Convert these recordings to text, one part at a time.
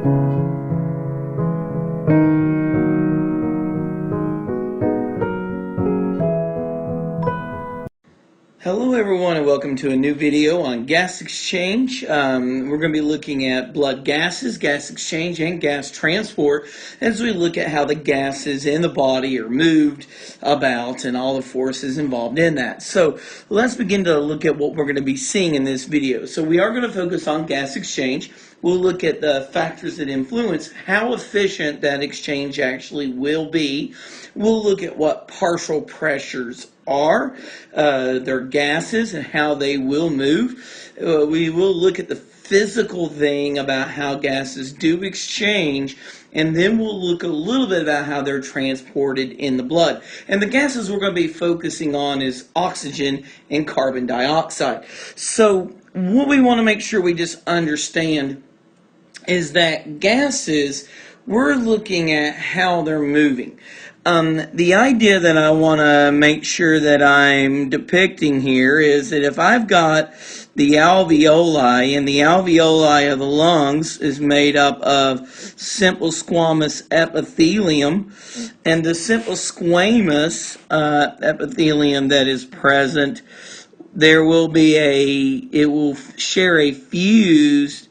Hello everyone and welcome to a new video on gas exchange. We're going to be looking at blood gases, gas exchange, and gas transport as we look at how the gases in the body are moved about and all the forces involved in that. So let's begin to look at what we're going to be seeing in this video. So we are going to focus on gas exchange. We'll look at the factors that influence how efficient that exchange actually will be. We'll look at what partial pressures are, their gases, and how they will move. We will look at the physical thing about how gases do exchange, and then we'll look a little bit about how they're transported in the blood. And the gases we're going to be focusing on is oxygen and carbon dioxide. So what we want to make sure we just understand is that gases, we're looking at how they're moving. The idea that I want to make sure that I'm depicting here is that if I've got the alveoli, and the alveoli of the lungs is made up of simple squamous epithelium, and the simple squamous epithelium that is present, there will be it will share a fused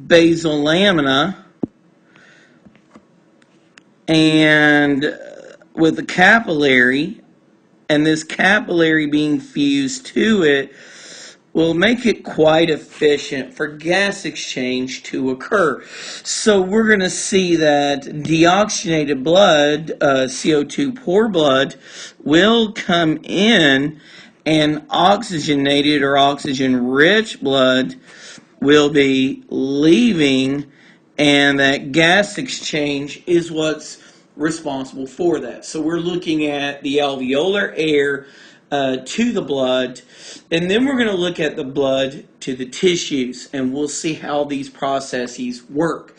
basal lamina, and with a capillary, and this capillary being fused to it will make it quite efficient for gas exchange to occur. So we're going to see that deoxygenated blood, CO2 poor blood, will come in, and oxygenated or oxygen rich blood will be leaving, and that gas exchange is what's responsible for that. So we're looking at the alveolar air to the blood, and then we're going to look at the blood to the tissues, and we'll see how these processes work.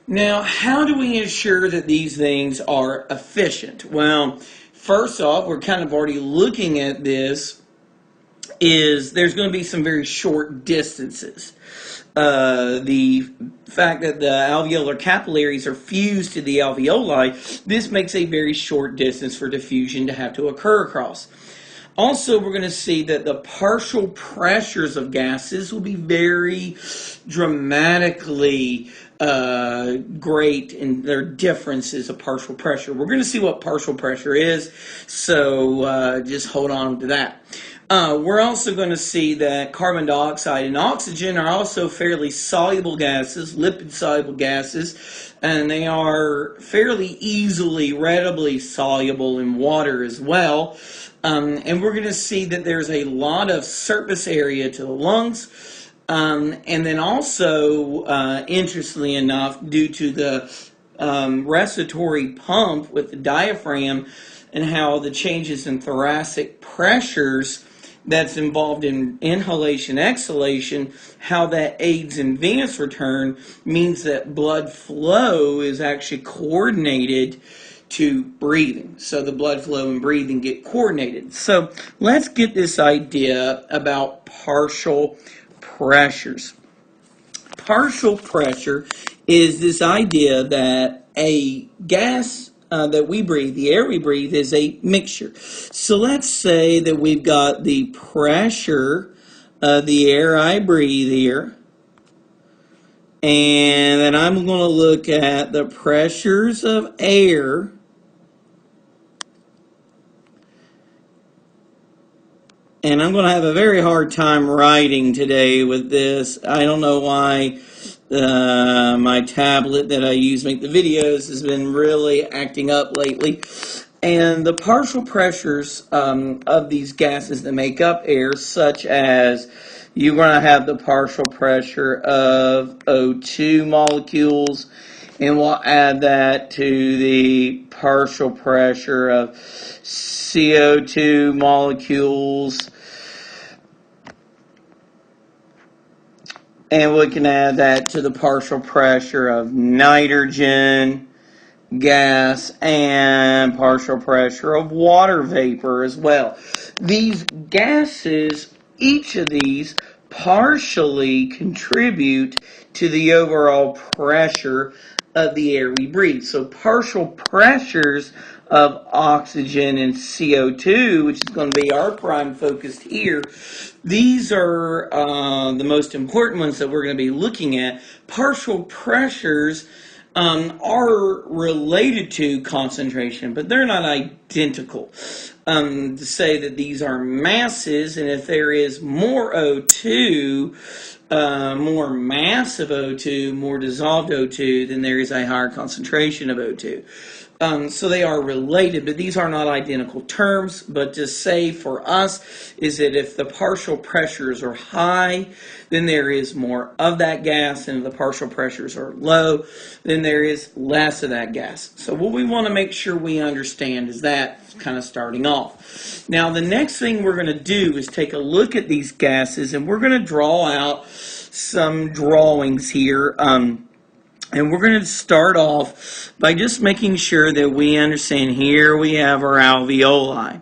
Now, how do we ensure that these things are efficient? Well, first off, we're kind of already looking at this, is there's going to be some very short distances. The fact that the alveolar capillaries are fused to the alveoli, this makes a very short distance for diffusion to have to occur across. Also, we're going to see that the partial pressures of gases will be very dramatically great in their differences of partial pressure. We're going to see what partial pressure is, so just hold on to that. We're also going to see that carbon dioxide and oxygen are also fairly soluble gases, lipid-soluble gases, and they are fairly easily, readily soluble in water as well. And we're going to see that there's a lot of surface area to the lungs, and then also, interestingly enough, due to the respiratory pump with the diaphragm and how the changes in thoracic pressures that's involved in inhalation, exhalation, how that aids in venous return means that blood flow is actually coordinated to breathing. So the blood flow and breathing get coordinated. So let's get this idea about partial pressures. Partial pressure is this idea that a gas that we breathe, the air we breathe, is a mixture. So let's say that we've got the pressure of the air I breathe here, and then I'm going to look at the pressures of air and I'm going to have a very hard time writing today with this. I don't know why my tablet that I use to make the videos has been really acting up lately. And the partial pressures of these gases that make up air, such as you're going to have the partial pressure of O2 molecules, and we'll add that to the partial pressure of CO2 molecules, and we can add that to the partial pressure of nitrogen gas and partial pressure of water vapor as well. These gases, each of these partially contribute to the overall pressure of the air we breathe. So partial pressures of oxygen and CO2, which is going to be our prime focus here, these are the most important ones that we're going to be looking at. Partial pressures are related to concentration, but they're not identical. To say that these are masses, and if there is more O2, more mass of O2, more dissolved O2, then there is a higher concentration of O2. So they are related, but these are not identical terms. But to say for us is that if the partial pressures are high, then there is more of that gas, and if the partial pressures are low, then there is less of that gas. So what we want to make sure we understand is that kind of starting off. Now the next thing we're going to do is take a look at these gases, and we're going to draw out some drawings here. And we're going to start off by just making sure that we understand here we have our alveoli.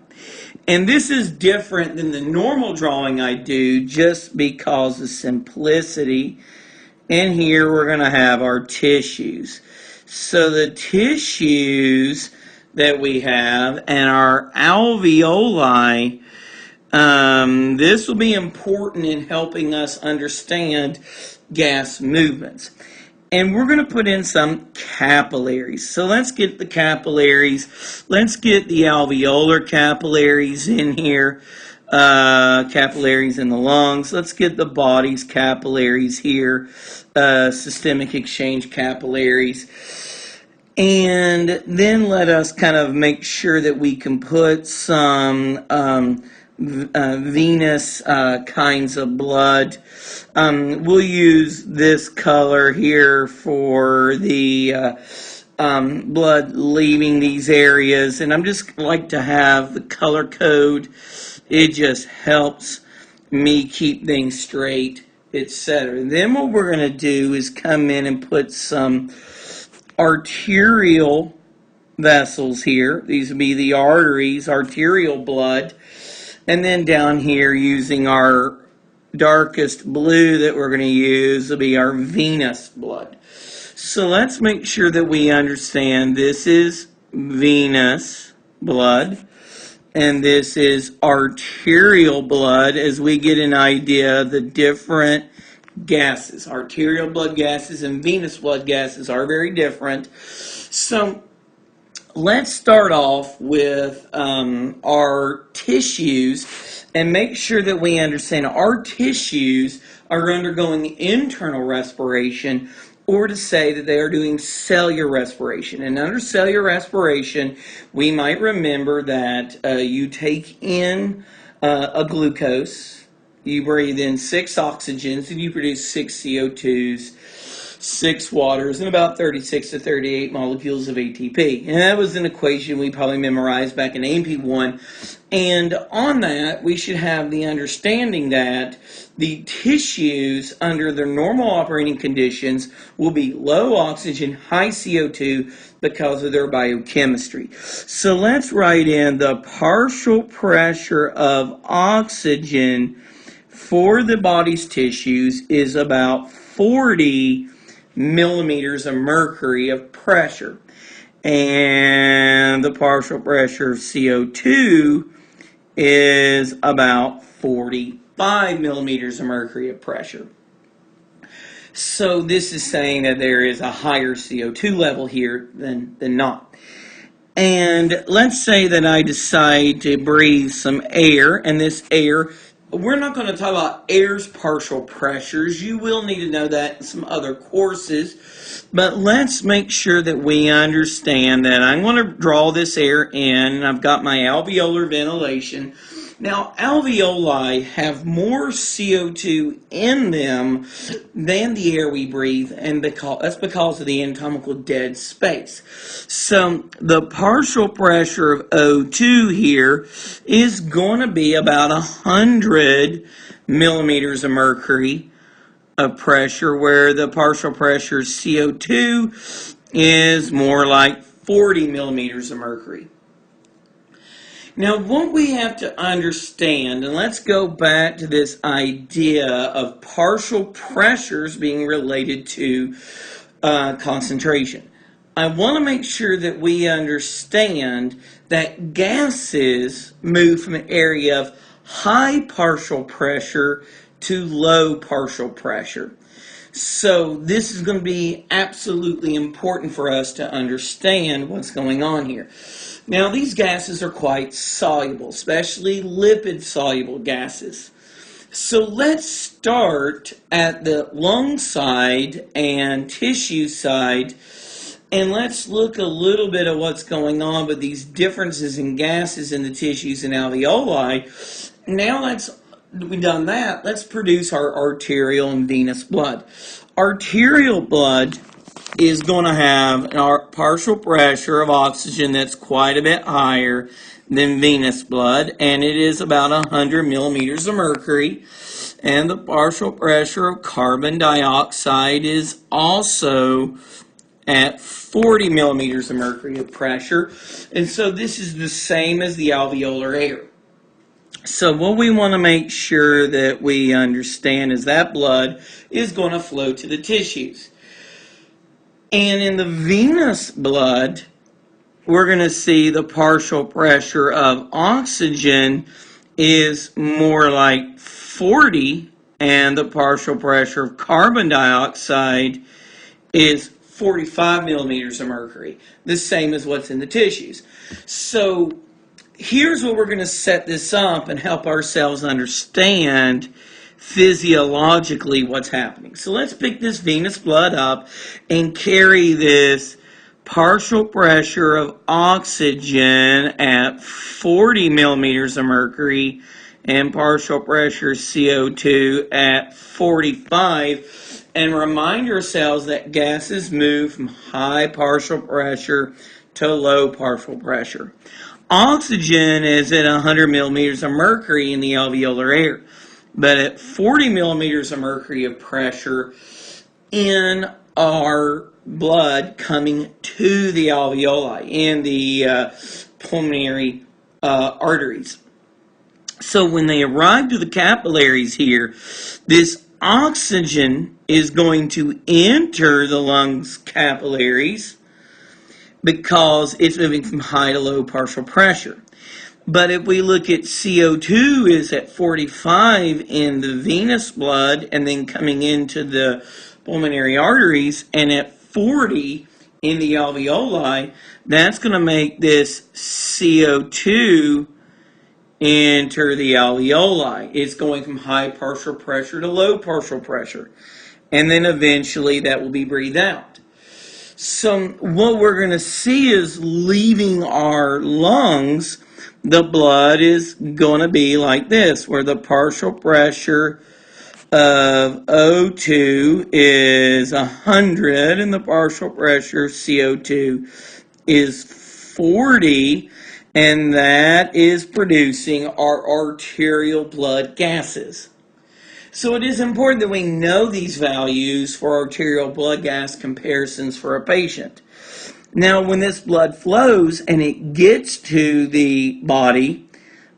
And this is different than the normal drawing I do just because of simplicity. And here we're going to have our tissues. So the tissues that we have and our alveoli, this will be important in helping us understand gas movements. And we're going to put in some capillaries. So let's get the capillaries. Let's get the alveolar capillaries in here. Capillaries in the lungs. Let's get the body's capillaries here. Systemic exchange capillaries. And then let us kind of make sure that we can put some venous kinds of blood. We'll use this color here for the blood leaving these areas, and I'm just like to have the color code. It just helps me keep things straight, etc. Then what we're going to do is come in and put some arterial vessels here. These would be the arteries, arterial blood. And then down here, using our darkest blue that we're going to use, will be our venous blood. So let's make sure that we understand this is venous blood and this is arterial blood, as we get an idea of the different gases. Arterial blood gases and venous blood gases are very different. So let's start off with our tissues and make sure that we understand our tissues are undergoing internal respiration, or to say that they are doing cellular respiration. And under cellular respiration, we might remember that you take in a glucose, you breathe in 6 oxygens, and you produce 6 CO2s, 6 waters, and about 36 to 38 molecules of ATP. And that was an equation we probably memorized back in AP 1. And on that, we should have the understanding that the tissues under their normal operating conditions will be low oxygen, high CO2 because of their biochemistry. So let's write in the partial pressure of oxygen for the body's tissues is about 40 millimeters of mercury of pressure, and the partial pressure of CO2 is about 45 millimeters of mercury of pressure. So this is saying that there is a higher CO2 level here than not. And let's say that I decide to breathe some air, and this air, we're not going to talk about air's partial pressures. You will need to know that in some other courses. But let's make sure that we understand that I'm going to draw this air in, and I've got my alveolar ventilation. Now, alveoli have more CO2 in them than the air we breathe, and that's because of the anatomical dead space. So the partial pressure of O2 here is going to be about 100 millimeters of mercury of pressure, where the partial pressure of CO2 is more like 40 millimeters of mercury. Now, what we have to understand, and let's go back to this idea of partial pressures being related to concentration. I want to make sure that we understand that gases move from an area of high partial pressure to low partial pressure. So this is going to be absolutely important for us to understand what's going on here. Now, these gases are quite soluble, especially lipid-soluble gases. So let's start at the lung side and tissue side, and let's look a little bit at what's going on with these differences in gases in the tissues and alveoli. Now we've done that, let's produce our arterial and venous blood. Arterial blood is going to have a partial pressure of oxygen that's quite a bit higher than venous blood, and it is about 100 millimeters of mercury. And the partial pressure of carbon dioxide is also at 40 millimeters of mercury of pressure. And so this is the same as the alveolar air. So what we want to make sure that we understand is that blood is going to flow to the tissues. And in the venous blood, we're going to see the partial pressure of oxygen is more like 40, and the partial pressure of carbon dioxide is 45 millimeters of mercury, the same as what's in the tissues. So here's where we're going to set this up and help ourselves understand physiologically what's happening. So let's pick this venous blood up and carry this partial pressure of oxygen at 40 millimeters of mercury and partial pressure CO2 at 45, and remind ourselves that gases move from high partial pressure to low partial pressure. Oxygen is at 100 millimeters of mercury in the alveolar air, but at 40 millimeters of mercury of pressure in our blood coming to the alveoli, in the pulmonary arteries. So when they arrive to the capillaries here, this oxygen is going to enter the lungs capillaries because it's moving from high to low partial pressure. But if we look at CO2 is at 45 in the venous blood and then coming into the pulmonary arteries, and at 40 in the alveoli, that's going to make this CO2 enter the alveoli. It's going from high partial pressure to low partial pressure. And then eventually that will be breathed out. So what we're going to see is leaving our lungs, the blood is going to be like this, where the partial pressure of O2 is 100 and the partial pressure of CO2 is 40, and that is producing our arterial blood gases. So it is important that we know these values for arterial blood gas comparisons for a patient. Now, when this blood flows and it gets to the body,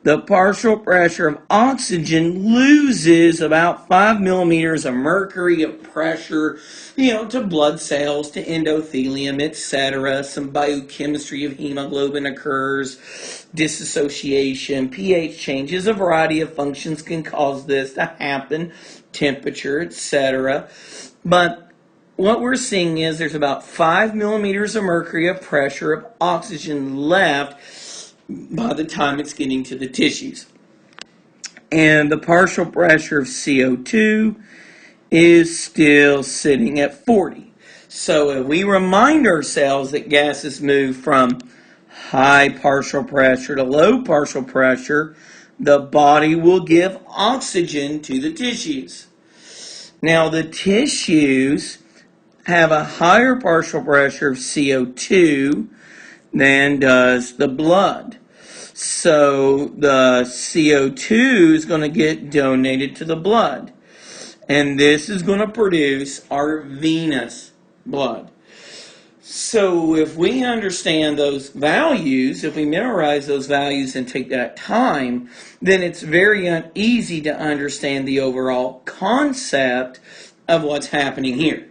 the partial pressure of oxygen loses about 5 millimeters of mercury of pressure, to blood cells, to endothelium, etc. Some biochemistry of hemoglobin occurs, dissociation, pH changes, a variety of functions can cause this to happen, temperature, etc. But what we're seeing is there's about 5 millimeters of mercury of pressure of oxygen left by the time it's getting to the tissues. And the partial pressure of CO2 is still sitting at 40. So if we remind ourselves that gases move from high partial pressure to low partial pressure, the body will give oxygen to the tissues. Now the tissues have a higher partial pressure of CO2 than does the blood. So the CO2 is going to get donated to the blood. And this is going to produce our venous blood. So if we understand those values, if we memorize those values and take that time, then it's very easy to understand the overall concept of what's happening here.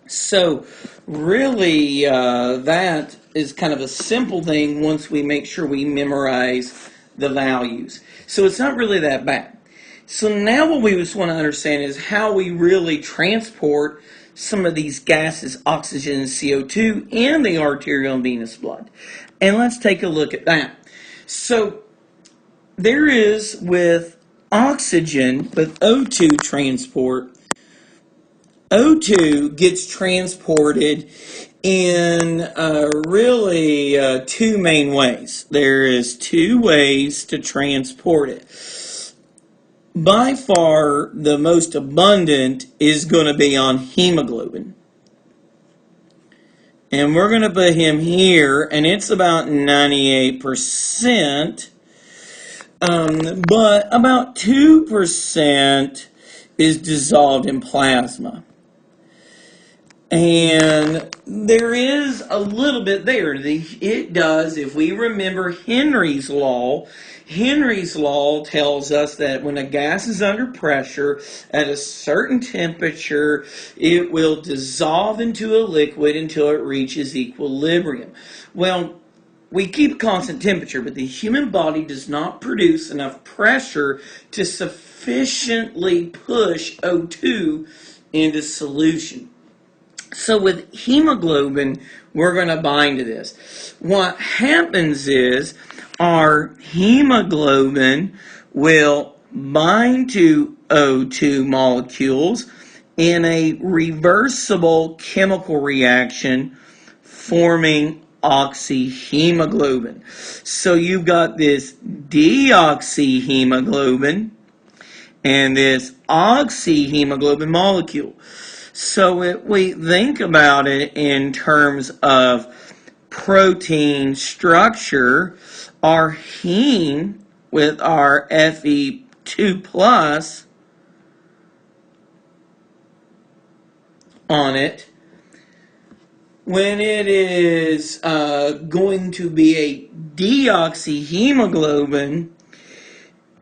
So really, that is kind of a simple thing once we make sure we memorize the values. So it's not really that bad. So now what we just want to understand is how we really transport some of these gases, oxygen and CO2, in the arterial and venous blood. And let's take a look at that. So there is with oxygen, with O2 transport, O2 gets transported in really two main ways. There is two ways to transport it. By far, the most abundant is going to be on hemoglobin. And we're going to put him here, and it's about 98%. But about 2% is dissolved in plasma. And there is a little bit there. It does, if we remember Henry's law tells us that when a gas is under pressure at a certain temperature, it will dissolve into a liquid until it reaches equilibrium. Well, we keep a constant temperature, but the human body does not produce enough pressure to sufficiently push O2 into solution. So with hemoglobin, we're going to bind to this. What happens is our hemoglobin will bind to O2 molecules in a reversible chemical reaction, forming oxyhemoglobin. So you've got this deoxyhemoglobin and this oxyhemoglobin molecule. So if we think about it in terms of protein structure, our heme with our Fe2 plus on it, when it is going to be a deoxyhemoglobin,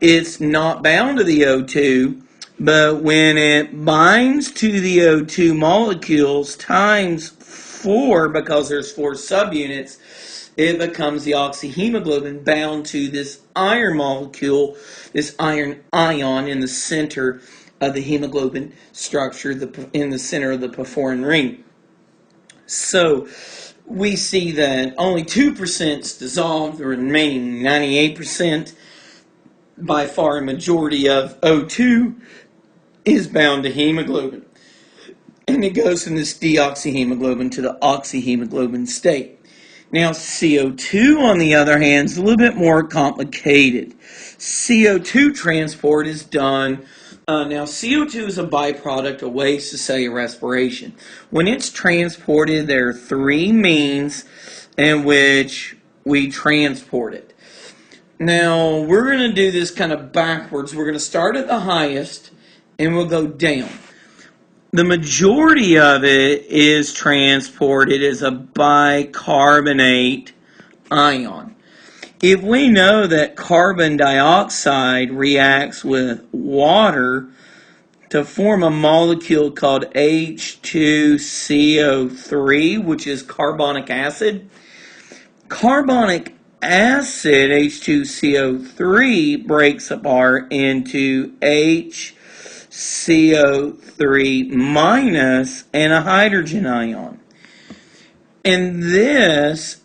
it's not bound to the O2, but when it binds to the O2 molecules times 4, because there's 4 subunits, it becomes the oxyhemoglobin bound to this iron molecule, this iron ion in the center of the hemoglobin structure, in the center of the porphyrin ring. So we see that only 2% is dissolved, the remaining 98%, by far a majority of O2, is bound to hemoglobin. And it goes from this deoxyhemoglobin to the oxyhemoglobin state. Now CO2, on the other hand, is a little bit more complicated. CO2 transport is done. Now CO2 is a byproduct of waste to cellular respiration. When it's transported, there are 3 means in which we transport it. Now we're going to do this kind of backwards. We're going to start at the highest and we'll go down. The majority of it is transported as a bicarbonate ion. If we know that carbon dioxide reacts with water to form a molecule called H2CO3, which is carbonic acid, carbonic acid, H2CO3, breaks apart into HCO3 minus and a hydrogen ion. And this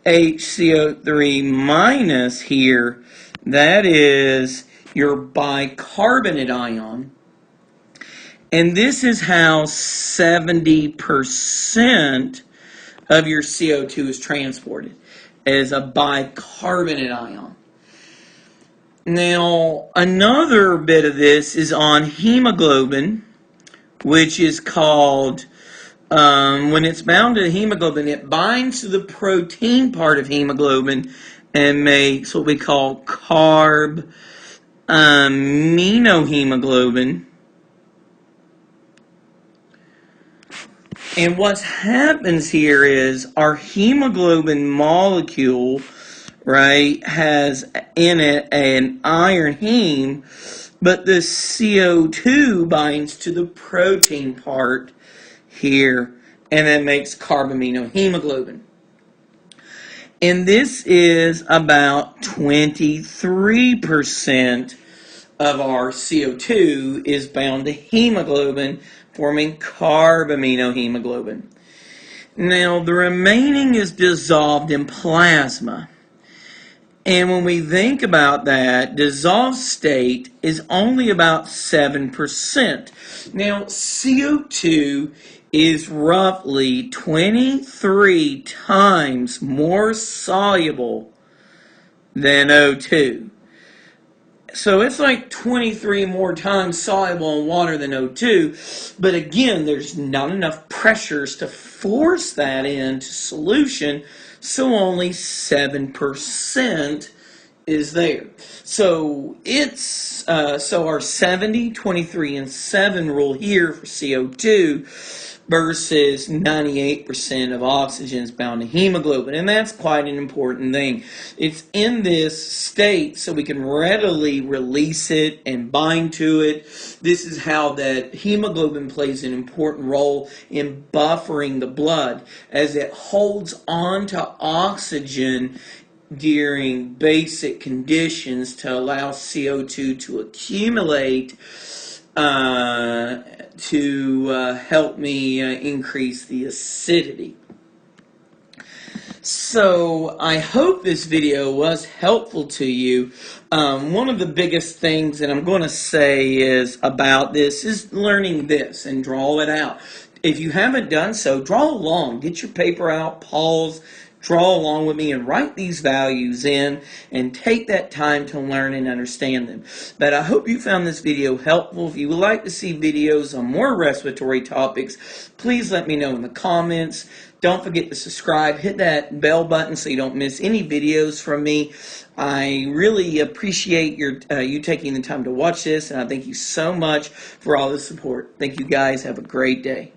HCO3 minus here, that is your bicarbonate ion. And this is how 70% of your CO2 is transported, as a bicarbonate ion. Now, another bit of this is on hemoglobin, which is called, when it's bound to hemoglobin, it binds to the protein part of hemoglobin and makes what we call carbaminohemoglobin. And what happens here is our hemoglobin molecule, right, has in it an iron heme, but the CO2 binds to the protein part here, and then makes carbaminohemoglobin. And this is about 23% of our CO2 is bound to hemoglobin, forming carbaminohemoglobin. Now, the remaining is dissolved in plasma. And when we think about that, dissolved state is only about 7%. Now, CO2 is roughly 23 times more soluble than O2. So it's like 23 more times soluble in water than O2, but again, there's not enough pressures to force that into solution, so only 7% is there. So it's so our 70, 23, and 7 rule here for CO2 versus 98% of oxygen is bound to hemoglobin, and that's quite an important thing. It's in this state so we can readily release it and bind to it. This is how that hemoglobin plays an important role in buffering the blood as it holds on to oxygen during basic conditions to allow CO2 to accumulate to help me increase the acidity. So I hope this video was helpful to you. One of the biggest things that I'm going to say is about this is learning this and draw it out. If you haven't done so, draw along. Get your paper out, pause, draw along with me and write these values in and take that time to learn and understand them. But I hope you found this video helpful. If you would like to see videos on more respiratory topics, please let me know in the comments. Don't forget to subscribe. Hit that bell button so you don't miss any videos from me. I really appreciate you taking the time to watch this, and I thank you so much for all the support. Thank you guys. Have a great day.